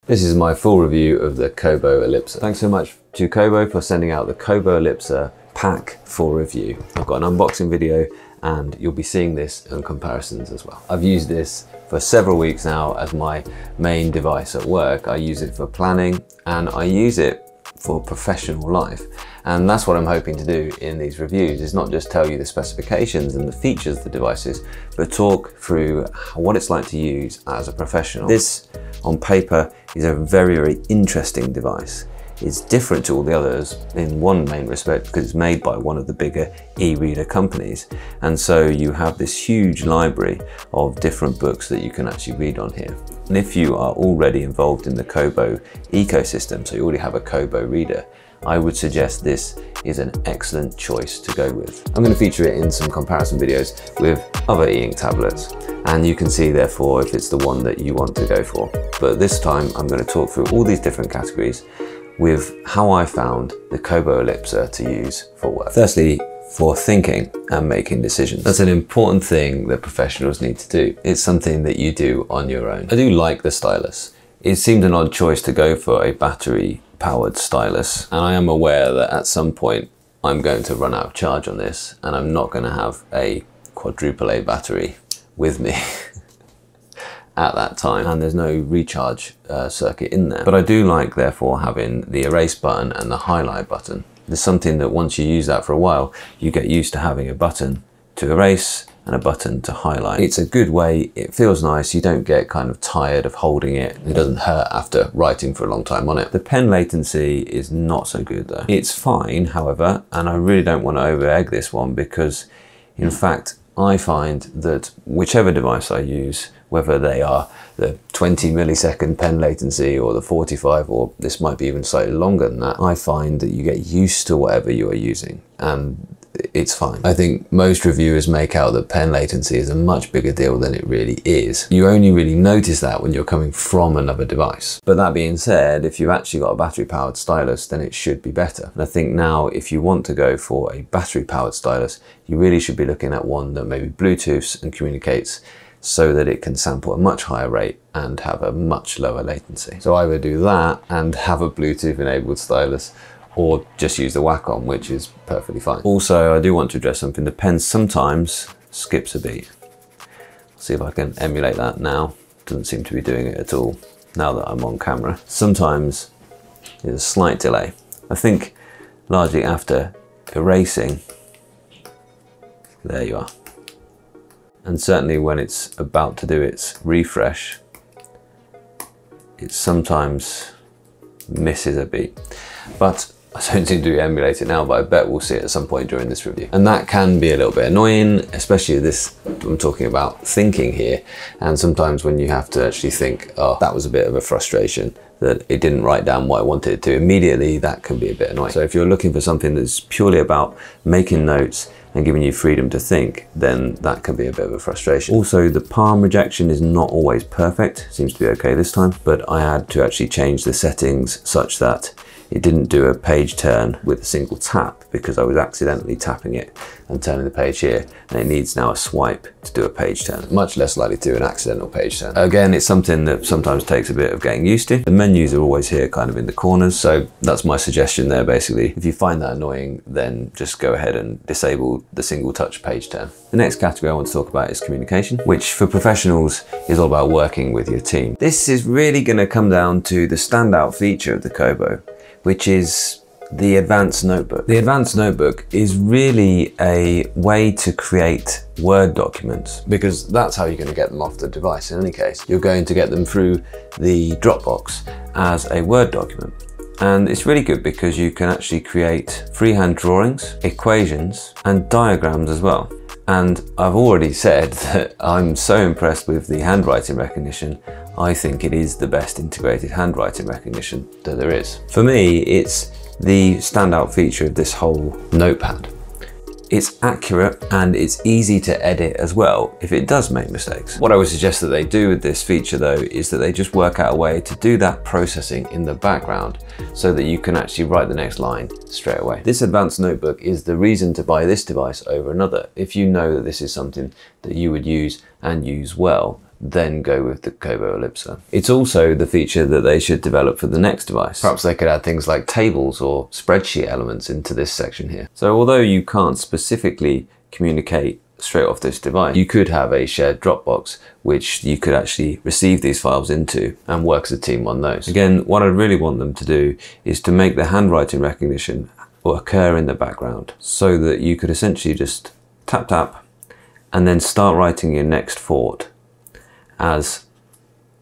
This is my full review of the Kobo Elipsa. Thanks so much to Kobo for sending out the Kobo Elipsa pack for review. I've got an unboxing video and you'll be seeing this in comparisons as well. I've used this for several weeks now as my main device at work. I use it for planning and I use it for professional life. And that's what I'm hoping to do in these reviews, is not just tell you the specifications and the features of the devices, but talk through what it's like to use as a professional. This, on paper, is a very, very interesting device. It's different to all the others in one main respect because it's made by one of the bigger e-reader companies. And so you have this huge library of different books that you can actually read on here. And if you are already involved in the Kobo ecosystem, so you already have a Kobo reader, I would suggest this is an excellent choice to go with. I'm going to feature it in some comparison videos with other Eink tablets, and you can see therefore if it's the one that you want to go for. But this time I'm going to talk through all these different categories with how I found the Kobo Elipsa to use for work. Firstly, for thinking and making decisions. That's an important thing that professionals need to do. It's something that you do on your own. I do like the stylus. It seemed an odd choice to go for a battery powered stylus, and I am aware that at some point I'm going to run out of charge on this and I'm not going to have a quadruple A battery with me at that time, and there's no recharge circuit in there. But I do like therefore having the erase button and the highlight button. There's something that once you use that for a while, you get used to having a button to erase and a button to highlight. It's a good way, it feels nice, you don't get kind of tired of holding it. It doesn't hurt after writing for a long time on it. The pen latency is not so good though. It's fine, however, and I really don't want to over egg this one because in fact, I find that whichever device I use, whether they are the 20 millisecond pen latency or the 45, or this might be even slightly longer than that, I find that you get used to whatever you are using and it's fine. I think most reviewers make out that pen latency is a much bigger deal than it really is. You only really notice that when you're coming from another device. But that being said, if you've actually got a battery powered stylus, then it should be better. And I think now if you want to go for a battery powered stylus, you really should be looking at one that maybe Bluetooths and communicates so that it can sample at a much higher rate and have a much lower latency. So either do that and have a Bluetooth enabled stylus, or just use the Wacom, which is perfectly fine. Also, I do want to address something. The pen sometimes skips a beat. See if I can emulate that now. Doesn't seem to be doing it at all now that I'm on camera. Sometimes there's a slight delay. I think largely after erasing, there you are. And certainly when it's about to do its refresh, it sometimes misses a beat. But I don't seem to emulate it now, but I bet we'll see it at some point during this review. And that can be a little bit annoying, especially this, I'm talking about thinking here. And sometimes when you have to actually think, oh, that was a bit of a frustration that it didn't write down what I wanted it to immediately, that can be a bit annoying. So if you're looking for something that's purely about making notes and giving you freedom to think, then that can be a bit of a frustration. Also, the palm rejection is not always perfect. Seems to be okay this time, but I had to actually change the settings such that it didn't do a page turn with a single tap because I was accidentally tapping it and turning the page here, and it needs now a swipe to do a page turn. Much less likely to do an accidental page turn. Again, it's something that sometimes takes a bit of getting used to. The menus are always here kind of in the corners, so that's my suggestion there basically. If you find that annoying, then just go ahead and disable the single touch page turn. The next category I want to talk about is communication, which for professionals is all about working with your team. This is really going to come down to the standout feature of the Kobo, which is the Advanced Notebook. The Advanced Notebook is really a way to create Word documents, because that's how you're going to get them off the device in any case. You're going to get them through the Dropbox as a Word document. And it's really good because you can actually create freehand drawings, equations, and diagrams as well. And I've already said that I'm so impressed with the handwriting recognition. I think it is the best integrated handwriting recognition that there is. For me, it's the standout feature of this whole notepad. It's accurate and it's easy to edit as well if it does make mistakes. What I would suggest that they do with this feature though is that they just work out a way to do that processing in the background so that you can actually write the next line straight away. This Advanced Notebook is the reason to buy this device over another. If you know that this is something that you would use and use well, then go with the Kobo Elipsa. It's also the feature that they should develop for the next device. Perhaps they could add things like tables or spreadsheet elements into this section here. So although you can't specifically communicate straight off this device, you could have a shared Dropbox which you could actually receive these files into and work as a team on those. Again, what I really want them to do is to make the handwriting recognition occur in the background so that you could essentially just tap tap and then start writing your next thought as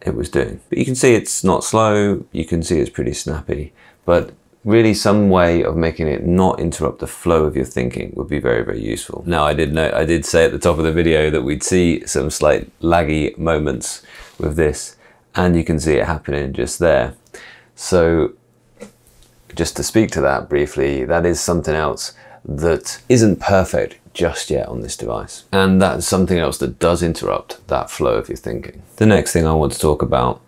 it was doing. But you can see it's not slow, you can see it's pretty snappy, but really some way of making it not interrupt the flow of your thinking would be very, very useful. Now I did say at the top of the video that we'd see some slight laggy moments with this, and you can see it happening just there. So just to speak to that briefly, that is something else that isn't perfect just yet on this device. And that's something else that does interrupt that flow of your thinking. The next thing I want to talk about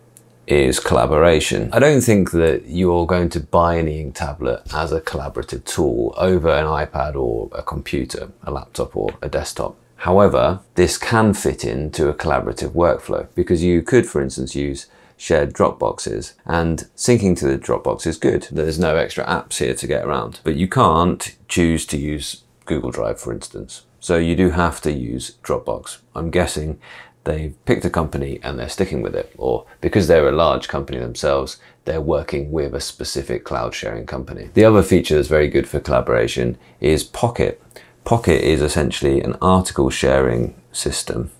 is collaboration. I don't think that you're going to buy an Eink tablet as a collaborative tool over an iPad or a computer, a laptop or a desktop. However, this can fit into a collaborative workflow because you could, for instance, use shared Dropboxes, and syncing to the Dropbox is good. There's no extra apps here to get around, but you can't choose to use Google Drive, for instance. So you do have to use Dropbox. I'm guessing they've picked a company and they're sticking with it, or because they're a large company themselves, they're working with a specific cloud sharing company. The other feature that's very good for collaboration is Pocket. Pocket is essentially an article sharing system.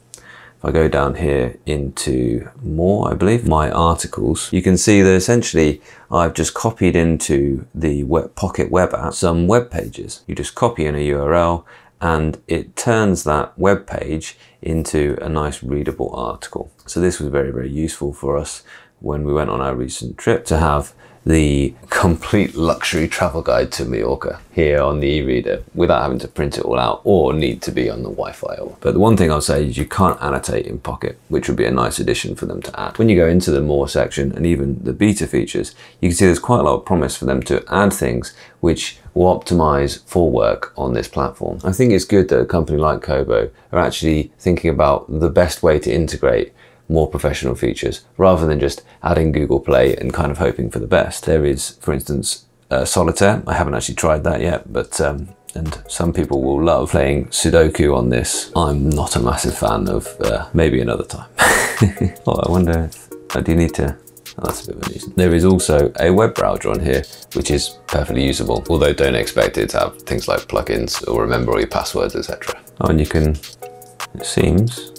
If I go down here into more, I believe, my articles, you can see that essentially I've just copied into the Pocket web app some web pages. You just copy in a URL and it turns that web page into a nice readable article. So this was very, very useful for us when we went on our recent trip to have the complete luxury travel guide to Mallorca here on the e-reader without having to print it all out or need to be on the Wi-Fi. But the one thing I'll say is you can't annotate in Pocket, which would be a nice addition for them to add. When you go into the more section and even the beta features, you can see there's quite a lot of promise for them to add things which will optimize for work on this platform. I think it's good that a company like Kobo are actually thinking about the best way to integrate more professional features rather than just adding Google Play and kind of hoping for the best. There is, for instance, Solitaire. I haven't actually tried that yet, but and some people will love playing Sudoku on this. I'm not a massive fan of maybe another time. Oh, I wonder if do you need to? Oh, that's a bit of a nuisance. There is also a web browser on here, which is perfectly usable, although don't expect it to have things like plugins or remember all your passwords, etc. Oh, and you can, it seems,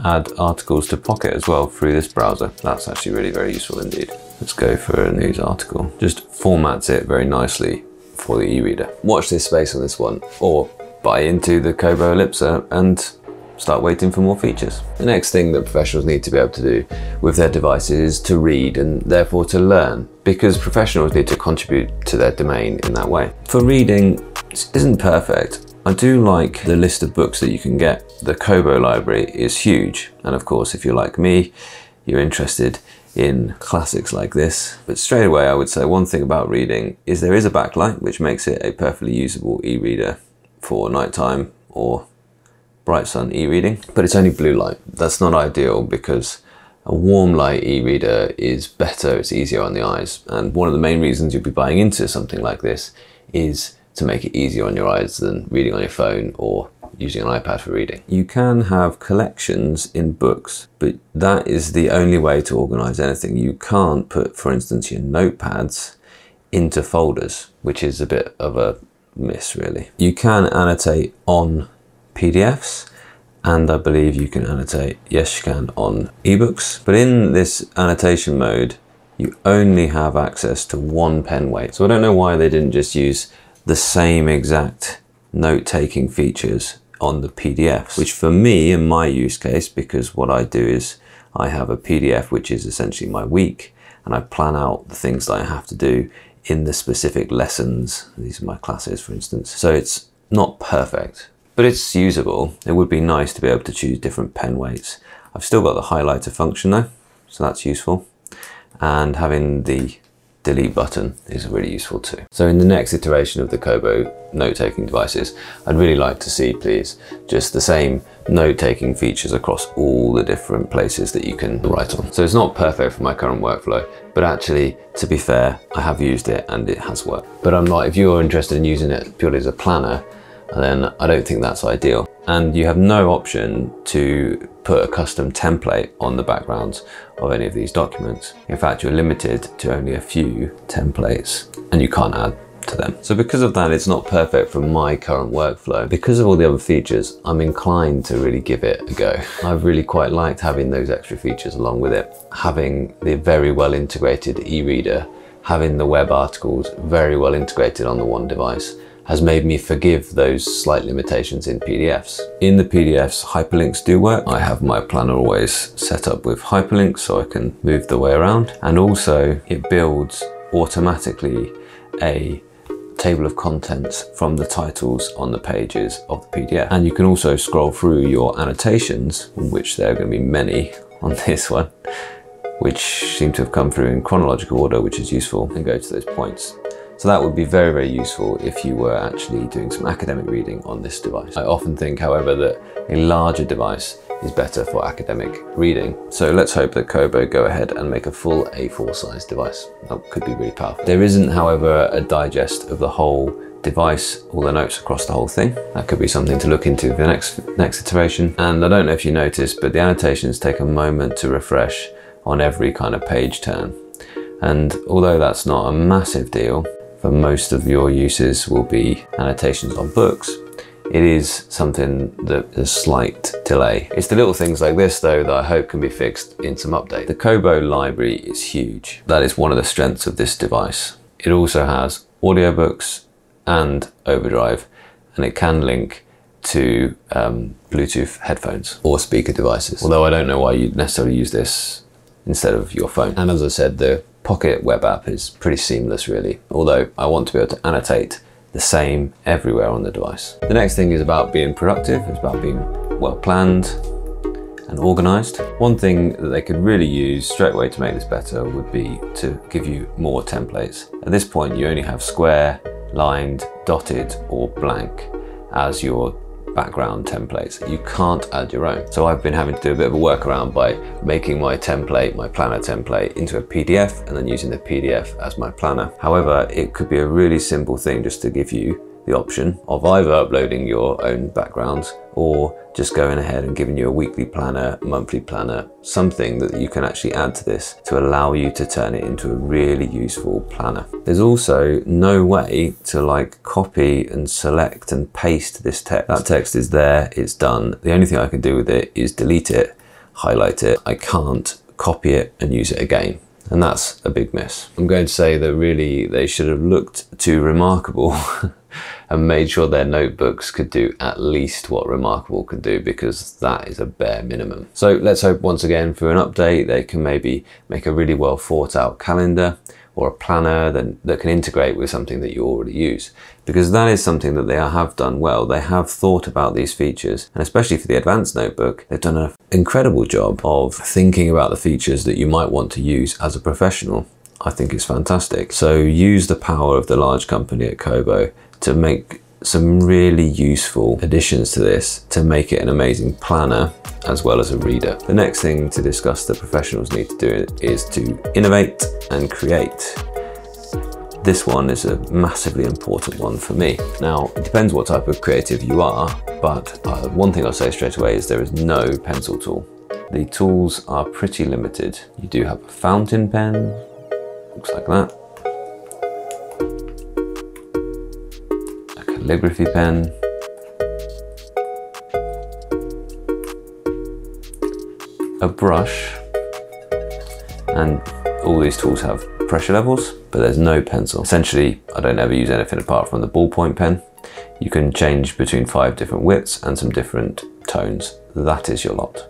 add articles to Pocket as well through this browser. That's actually really very useful indeed. Let's go for a news article. Just formats it very nicely for the e-reader. Watch this space on this one, or buy into the Kobo Elipsa and start waiting for more features. The next thing that professionals need to be able to do with their devices is to read and therefore to learn, because professionals need to contribute to their domain in that way. For reading, it isn't perfect. I do like the list of books that you can get. The Kobo library is huge, and of course if you're like me, you're interested in classics like this. But straight away I would say one thing about reading is there is a backlight which makes it a perfectly usable e-reader for nighttime or bright sun e-reading, but it's only blue light. That's not ideal because a warm light e-reader is better, it's easier on the eyes, and one of the main reasons you'll be buying into something like this is to make it easier on your eyes than reading on your phone or using an iPad for reading. You can have collections in books, but that is the only way to organize anything. You can't put, for instance, your notepads into folders, which is a bit of a miss really. You can annotate on PDFs, and I believe you can annotate, yes you can, on ebooks, but in this annotation mode you only have access to one pen weight. So I don't know why they didn't just use the same exact note-taking features on the PDFs, which for me, in my use case, because what I do is I have a PDF which is essentially my week, and I plan out the things that I have to do in the specific lessons. These are my classes, for instance. So it's not perfect, but it's usable. It would be nice to be able to choose different pen weights. I've still got the highlighter function though, so that's useful. And having the delete button is really useful too. So in the next iteration of the Kobo note-taking devices, I'd really like to see, please, just the same note-taking features across all the different places that you can write on. So it's not perfect for my current workflow, but actually, to be fair, I have used it and it has worked. But I'm not, if you're interested in using it purely as a planner, then I don't think that's ideal. And you have no option to put a custom template on the backgrounds of any of these documents. In fact, you're limited to only a few templates and you can't add to them. So because of that, it's not perfect for my current workflow. Because of all the other features, I'm inclined to really give it a go. I've really quite liked having those extra features along with it. Having the very well integrated e-reader, having the web articles very well integrated on the one device, has made me forgive those slight limitations in PDFs. In the PDFs, hyperlinks do work. I have my planner always set up with hyperlinks so I can move the way around. And also it builds automatically a table of contents from the titles on the pages of the PDF. And you can also scroll through your annotations, which there are going to be many on this one, which seem to have come through in chronological order, which is useful, and go to those points. So that would be very, very useful if you were actually doing some academic reading on this device. I often think, however, that a larger device is better for academic reading. So let's hope that Kobo go ahead and make a full A4 size device. That could be really powerful. There isn't, however, a digest of the whole device, all the notes across the whole thing. That could be something to look into for the next iteration. And I don't know if you noticed, but the annotations take a moment to refresh on every kind of page turn. And although that's not a massive deal, for most of your uses will be annotations on books, it is something that is a slight delay. It's the little things like this though that I hope can be fixed in some update. The Kobo library is huge. That is one of the strengths of this device. It also has audiobooks and overdrive, and it can link to Bluetooth headphones or speaker devices. Although I don't know why you'd necessarily use this instead of your phone. And as I said, the Pocket web app is pretty seamless really, although I want to be able to annotate the same everywhere on the device. The next thing is about being productive. It's about being well planned and organized. One thing that they could really use straight away to make this better would be to give you more templates. At this point, you only have square, lined, dotted, or blank as your background templates. You can't add your own. So I've been having to do a bit of a workaround by making my template, my planner template, into a PDF and then using the PDF as my planner. However, it could be a really simple thing just to give you the option of either uploading your own backgrounds or just going ahead and giving you a weekly planner, monthly planner, something that you can actually add to this to allow you to turn it into a really useful planner. There's also no way to like copy and select and paste this text. That text is there, it's done. The only thing I can do with it is delete it, highlight it. I can't copy it and use it again. And that's a big miss. I'm going to say that really they should have looked to Remarkable and made sure their notebooks could do at least what Remarkable could do, because that is a bare minimum. So let's hope once again for an update they can maybe make a really well thought out calendar or a planner that can integrate with something that you already use, because that is something that they have done well. They have thought about these features, and especially for the advanced notebook, they've done an incredible job of thinking about the features that you might want to use as a professional. I think it's fantastic. So use the power of the large company at Kobo to make some really useful additions to this to make it an amazing planner as well as a reader. The next thing to discuss that professionals need to do is to innovate and create. This one is a massively important one for me. Now, it depends what type of creative you are, but one thing I'll say straight away is there is no pencil tool. The tools are pretty limited. You do have a fountain pen, looks like that. A calligraphy pen. A brush, and all these tools have pressure levels, but there's no pencil. Essentially, I don't ever use anything apart from the ballpoint pen. You can change between 5 different widths and some different tones. That is your lot.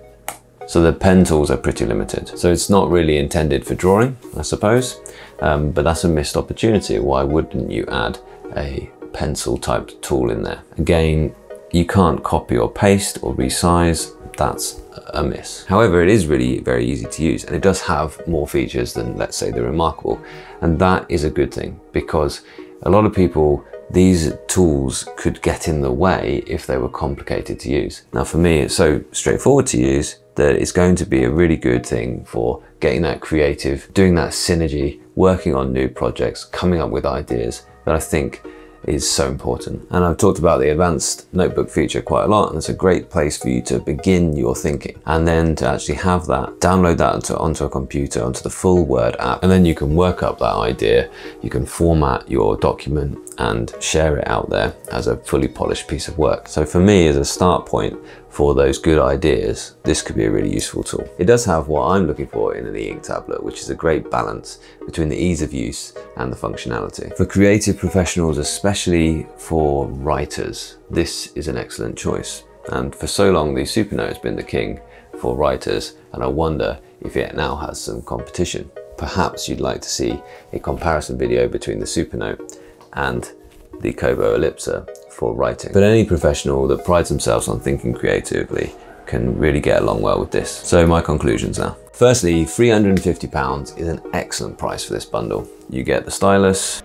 So the pen tools are pretty limited. So it's not really intended for drawing, I suppose, but that's a missed opportunity. Why wouldn't you add a pencil type tool in there? Again, you can't copy or paste or resize. that's a miss. However, it is really very easy to use, and it does have more features than, let's say, the Remarkable. And that is a good thing, because a lot of people, these tools could get in the way if they were complicated to use. Now for me, it's so straightforward to use that it's going to be a really good thing for getting that creative, doing that synergy, working on new projects, coming up with ideas that I think is so important. And I've talked about the advanced notebook feature quite a lot, and it's a great place for you to begin your thinking, and then to actually have that, download that onto a computer, onto the full Word app, and then you can work up that idea, you can format your document and share it out there as a fully polished piece of work. So for me, as a start point for those good ideas, this could be a really useful tool. It does have what I'm looking for in an e-ink tablet, which is a great balance between the ease of use and the functionality. For creative professionals, especially for writers, this is an excellent choice. And for so long, the Supernote has been the king for writers, and I wonder if it now has some competition. Perhaps you'd like to see a comparison video between the Supernote and the Kobo Elipsa for writing. But any professional that prides themselves on thinking creatively can really get along well with this. So my conclusions now. Firstly, £350 is an excellent price for this bundle. You get the stylus,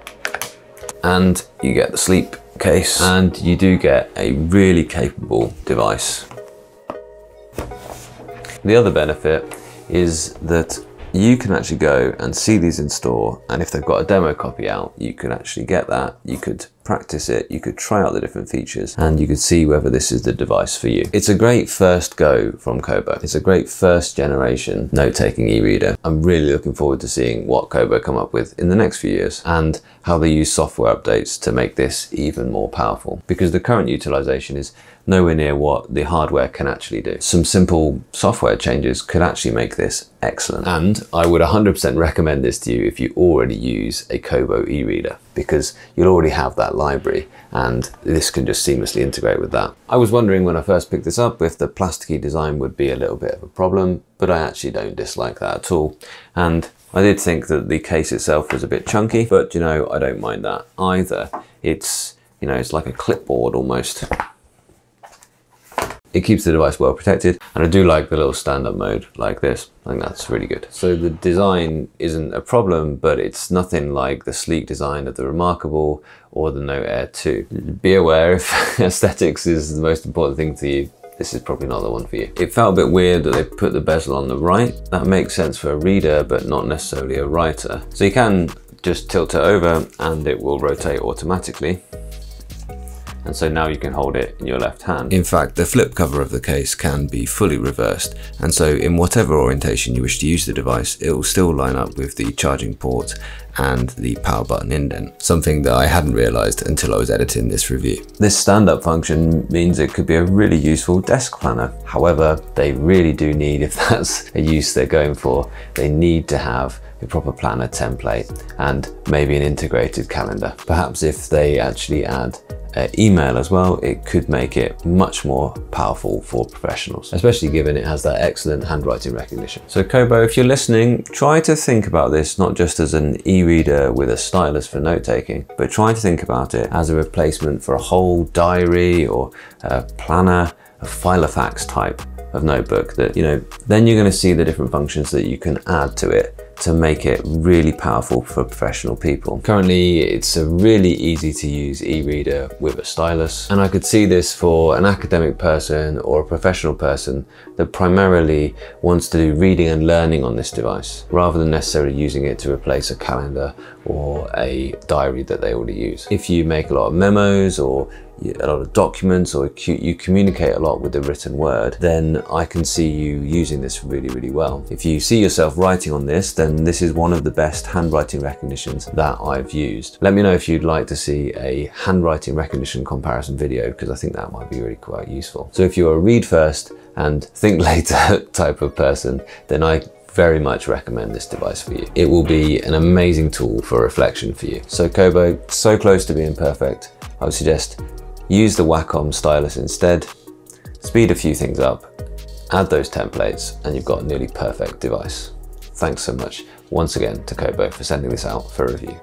and you get the sleep case, and you do get a really capable device. The other benefit is that you can actually go and see these in store, and if they've got a demo copy out, you can actually get that, you could practice it, you could try out the different features, and you could see whether this is the device for you. It's a great first go from Kobo. It's a great first generation note-taking e-reader. I'm really looking forward to seeing what Kobo come up with in the next few years, and how they use software updates to make this even more powerful, because the current utilization is nowhere near what the hardware can actually do. Some simple software changes could actually make this excellent. And I would 100% recommend this to you if you already use a Kobo e-reader, because you'll already have that library and this can just seamlessly integrate with that. I was wondering when I first picked this up if the plasticky design would be a little bit of a problem, but I actually don't dislike that at all. And I did think that the case itself was a bit chunky, but you know, I don't mind that either. It's, you know, it's like a clipboard almost. It keeps the device well protected, and I do like the little stand-up mode like this. I think that's really good. So the design isn't a problem, but it's nothing like the sleek design of the Remarkable or the Note Air 2. Be aware, if aesthetics is the most important thing to you, this is probably not the one for you. It felt a bit weird that they put the bezel on the right. That makes sense for a reader, but not necessarily a writer. So you can just tilt it over and it will rotate automatically. And so now you can hold it in your left hand. In fact, the flip cover of the case can be fully reversed, and so in whatever orientation you wish to use the device, it will still line up with the charging port and the power button indent, something that I hadn't realized until I was editing this review. This stand-up function means it could be a really useful desk planner. However, they really do need, if that's a use they're going for, they need to have a proper planner template and maybe an integrated calendar. Perhaps if they actually add email as well, it could make it much more powerful for professionals, especially given it has that excellent handwriting recognition. So Kobo, if you're listening, try to think about this not just as an e-reader with a stylus for note-taking, but try to think about it as a replacement for a whole diary or a planner, a filofax type of notebook that, you know, then you're going to see the different functions that you can add to it to make it really powerful for professional people. Currently, it's a really easy to use e-reader with a stylus, and I could see this for an academic person or a professional person that primarily wants to do reading and learning on this device, rather than necessarily using it to replace a calendar or a diary that they already use. If you make a lot of memos or a lot of documents, or you communicate a lot with the written word, then I can see you using this really, really well. If you see yourself writing on this, then this is one of the best handwriting recognitions that I've used. Let me know if you'd like to see a handwriting recognition comparison video, because I think that might be really quite useful. So if you're a read first and think later type of person, then I very much recommend this device for you. It will be an amazing tool for reflection for you. So Kobo, so close to being perfect. I would suggest use the Wacom stylus instead, speed a few things up, add those templates, and you've got a nearly perfect device. Thanks so much once again to Kobo for sending this out for review.